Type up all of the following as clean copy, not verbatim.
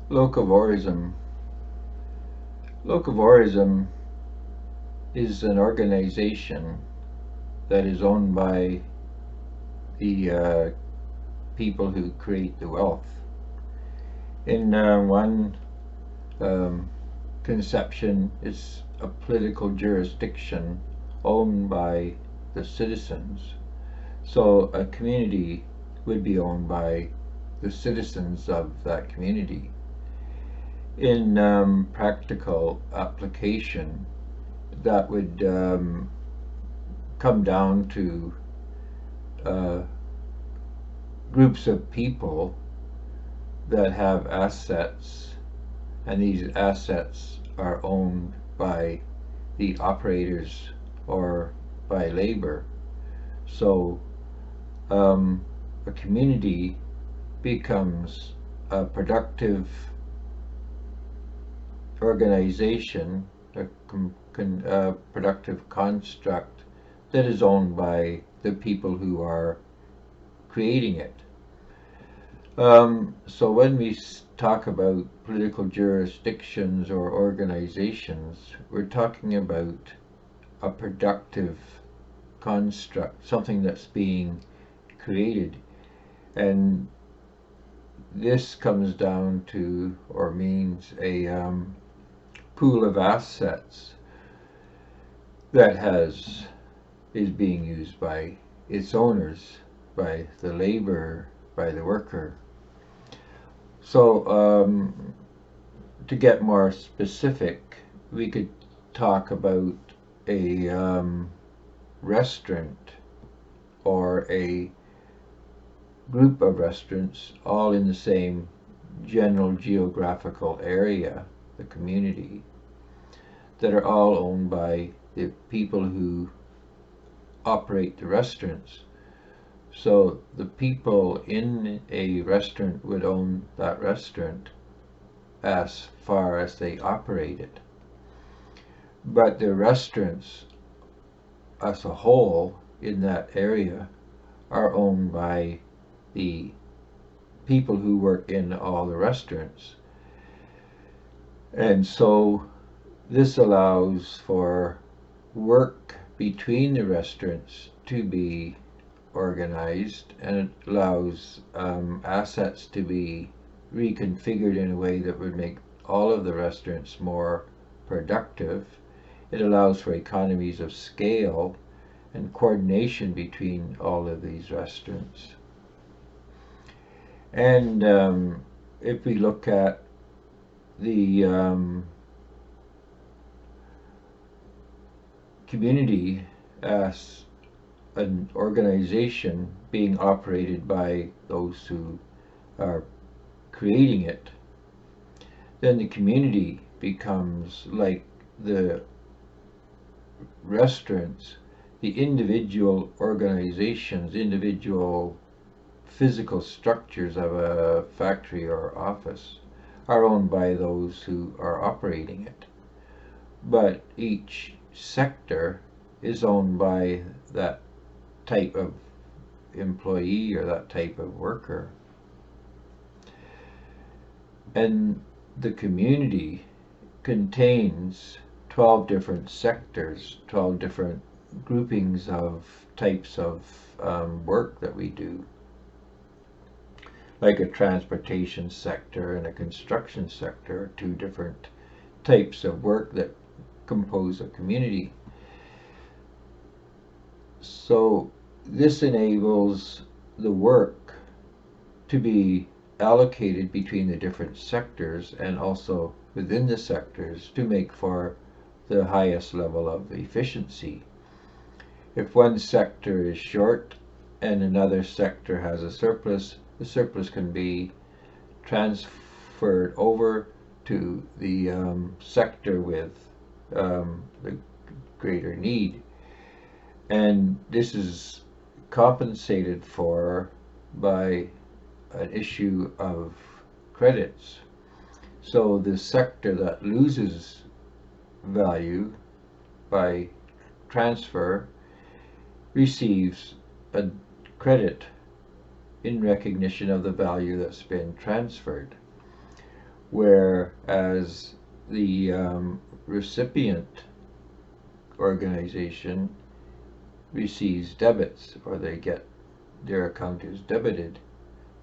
Locavorism. Locavorism is an organization that is owned by the people who create the wealth. In one conception, it's a political jurisdiction owned by the citizens. So a community would be owned by the citizens of that community. In practical application, that would come down to groups of people that have assets, and these assets are owned by the operators or by labor. So a community becomes a productive organization, a productive construct that is owned by the people who are creating it. So when we talk about political jurisdictions or organizations, we're talking about a productive construct, something that's being created. And this comes down to, or means, a pool of assets that is being used by its owners, by the laborer, by the worker. So to get more specific, we could talk about a restaurant or a group of restaurants all in the same general geographical area, the community, that are all owned by the people who operate the restaurants. So the people in a restaurant would own that restaurant as far as they operate it. But the restaurants as a whole in that area are owned by the people who work in all the restaurants. And so this allows for work between the restaurants to be organized, and it allows assets to be reconfigured in a way that would make all of the restaurants more productive. It allows for economies of scale and coordination between all of these restaurants. And if we look at the community as an organization being operated by those who are creating it, then the community becomes like the restaurants. The individual organizations, individual physical structures of a factory or office are owned by those who are operating it. But each sector is owned by that type of employee or that type of worker. And the community contains 12 different sectors, 12 different groupings of types of work that we do, like a transportation sector and a construction sector, two different types of work that compose a community. So this enables the work to be allocated between the different sectors and also within the sectors to make for the highest level of efficiency. If one sector is short and another sector has a surplus, the surplus can be transferred over to the sector with the greater need. And this is compensated for by an issue of credits. So the sector that loses value by transfer receives a credit in recognition of the value that's been transferred. whereas the recipient organization receives debits, or they get their account is debited,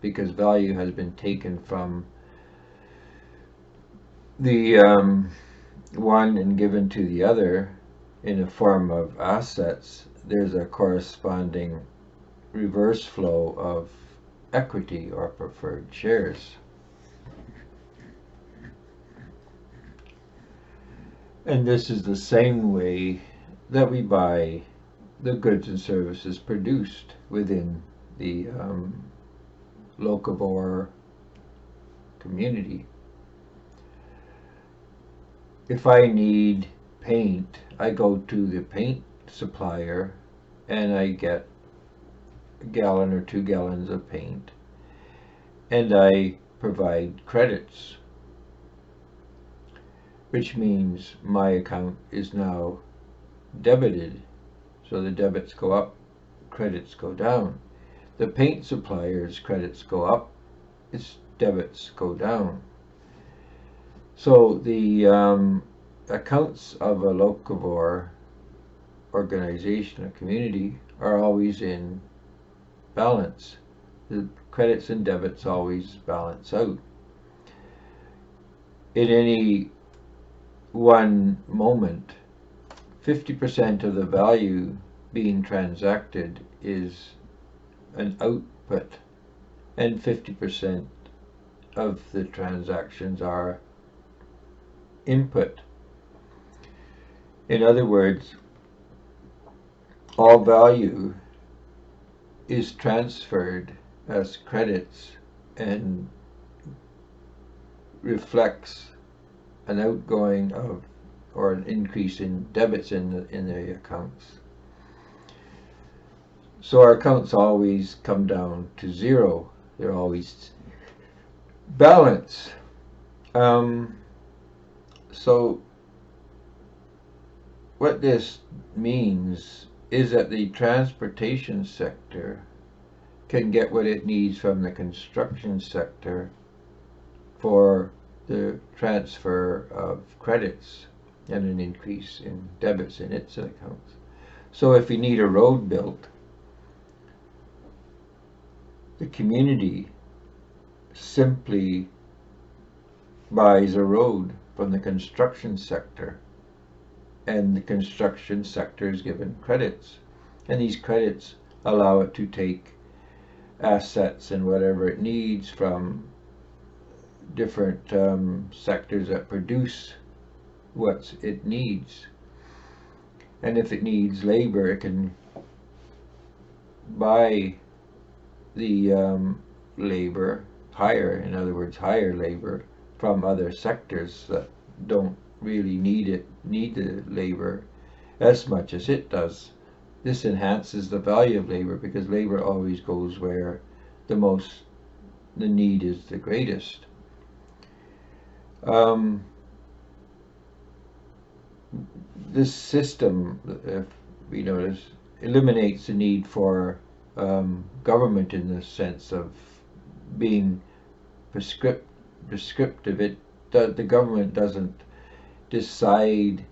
because value has been taken from the one and given to the other in the form of assets. There's a corresponding reverse flow of equity or preferred shares. And this is the same way that we buy the goods and services produced within the locavore community. If I need paint, I go to the paint supplier and I get a gallon or 2 gallons of paint, and I provide credits, which means my account is now debited. So the debits go up, credits go down. The paint supplier's credits go up, its debits go down. So the accounts of a locavore organization or community are always in balance. The credits and debits always balance out. In any one moment, 50% of the value being transacted is an output, and 50% of the transactions are input. In other words, all value is transferred as credits and reflects an outgoing of or an increase in debits in the accounts. So our accounts always come down to zero. They're always balanced. So what this means is that the transportation sector can get what it needs from the construction sector for the transfer of credits and an increase in debits in its accounts. So if you need a road built, the community simply buys a road from the construction sector, and the construction sector is given credits, and these credits allow it to take assets and whatever it needs from different sectors that produce what it needs. And if it needs labor, it can buy the labor, in other words, hire labor from other sectors that don't really need the labor as much as it does. This enhances the value of labor, because labor always goes where the need is the greatest. This system, if we notice, eliminates the need for government in the sense of being prescriptive. The government doesn't decide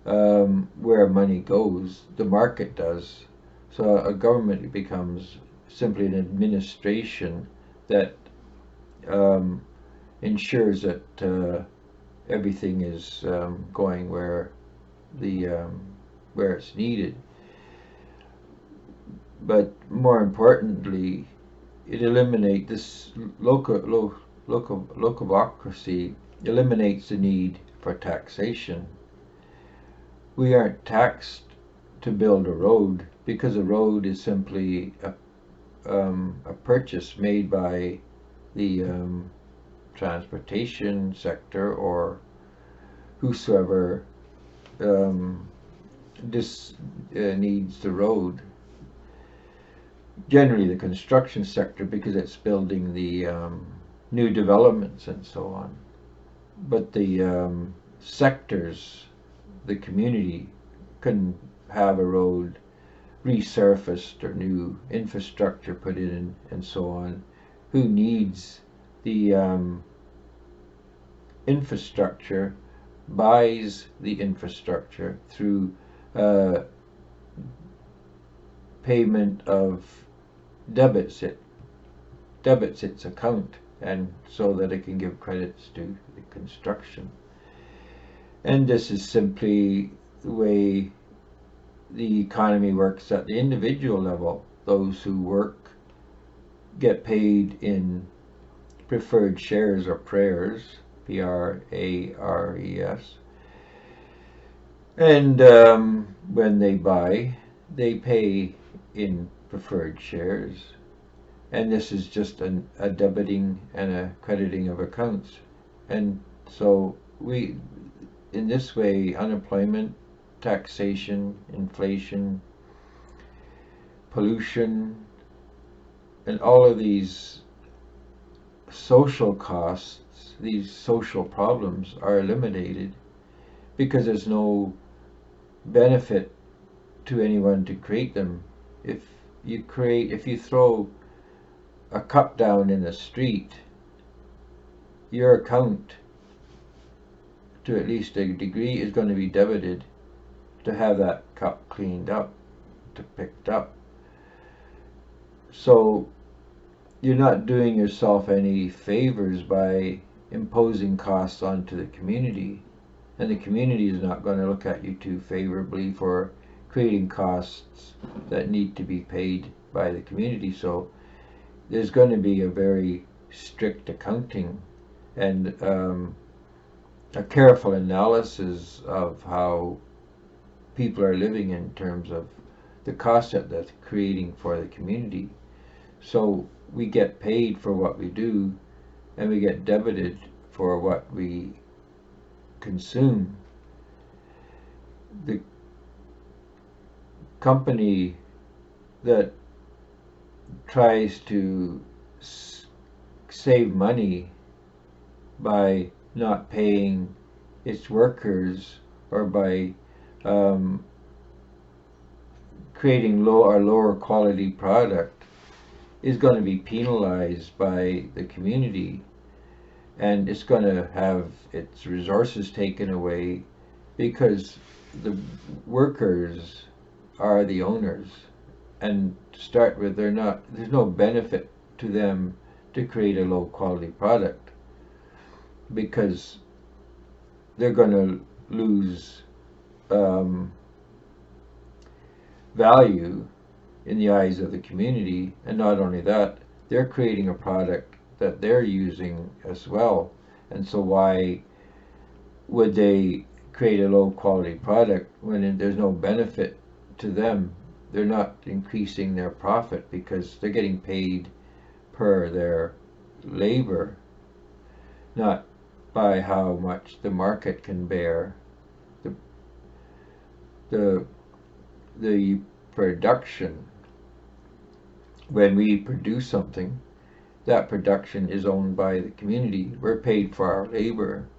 where money goes. The market does. So a government becomes simply an administration that ensures that everything is going where it's needed. But more importantly, it eliminates this locavocracy eliminates the need for taxation. We aren't taxed to build a road, because a road is simply a purchase made by the transportation sector or whosoever needs the road. Generally the construction sector, because it's building the new developments and so on. But the sectors, the community, can have a road resurfaced or new infrastructure put in and so on. Who needs the infrastructure buys the infrastructure through payment of debits its account, and so that it can give credits to the construction. And this is simply the way the economy works at the individual level. Those who work get paid in preferred shares or prayers, Prares, and when they buy, they pay in preferred shares. And this is just a debiting and a crediting of accounts. And so in this way, unemployment, taxation, inflation, pollution, and all of these social costs, these social problems are eliminated, because there's no benefit to anyone to create them. If you throw a cup down in the street, your account, to at least a degree, is going to be debited to have that cup cleaned up, to picked up. So you're not doing yourself any favors by imposing costs onto the community, and the community is not going to look at you too favorably for creating costs that need to be paid by the community. So there's going to be a very strict accounting and a careful analysis of how people are living in terms of the cost that that's creating for the community. So we get paid for what we do, and we get debited for what we consume. The company that tries to save money by not paying its workers, or by creating lower quality product, is going to be penalized by the community, and it's going to have its resources taken away, because the workers are the owners, and to start with, there's no benefit to them to create a low quality product, because they're going to lose value in the eyes of the community. And not only that, they're creating a product that they're using as well. And so why would they create a low quality product when there's no benefit to them? They're not increasing their profit, because they're getting paid per their labor, not by how much the market can bear. The production, when we produce something, that production is owned by the community. We're paid for our labor.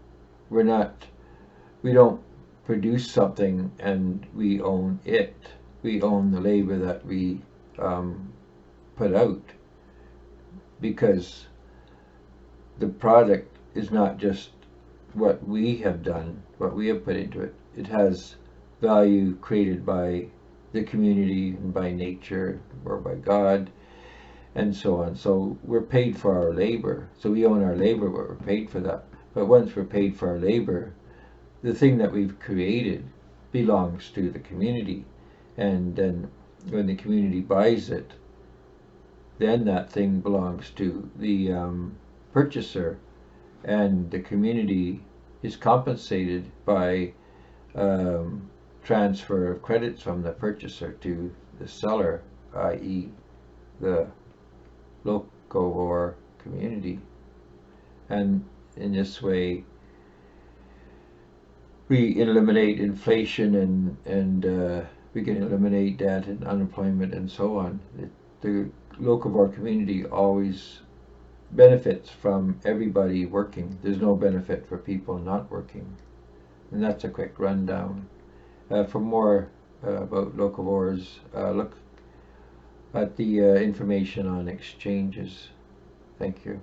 We don't produce something and we own it. We own the labor that we put out, because the product is not just what we have done, what we have put into it. It has value created by the community and by nature or by God, and so on. So we're paid for our labor. So we own our labor, but we're paid for that. But once we're paid for our labor, the thing that we've created belongs to the community. And then when the community buys it, then that thing belongs to the purchaser, and the community is compensated by transfer of credits from the purchaser to the seller, i.e. the Locavore community. And in this way, we eliminate inflation, and we can eliminate debt and unemployment and so on. The Locavore community always benefits from everybody working. There's no benefit for people not working. And that's a quick rundown. For more about Locavores, look at the information on exchanges. Thank you.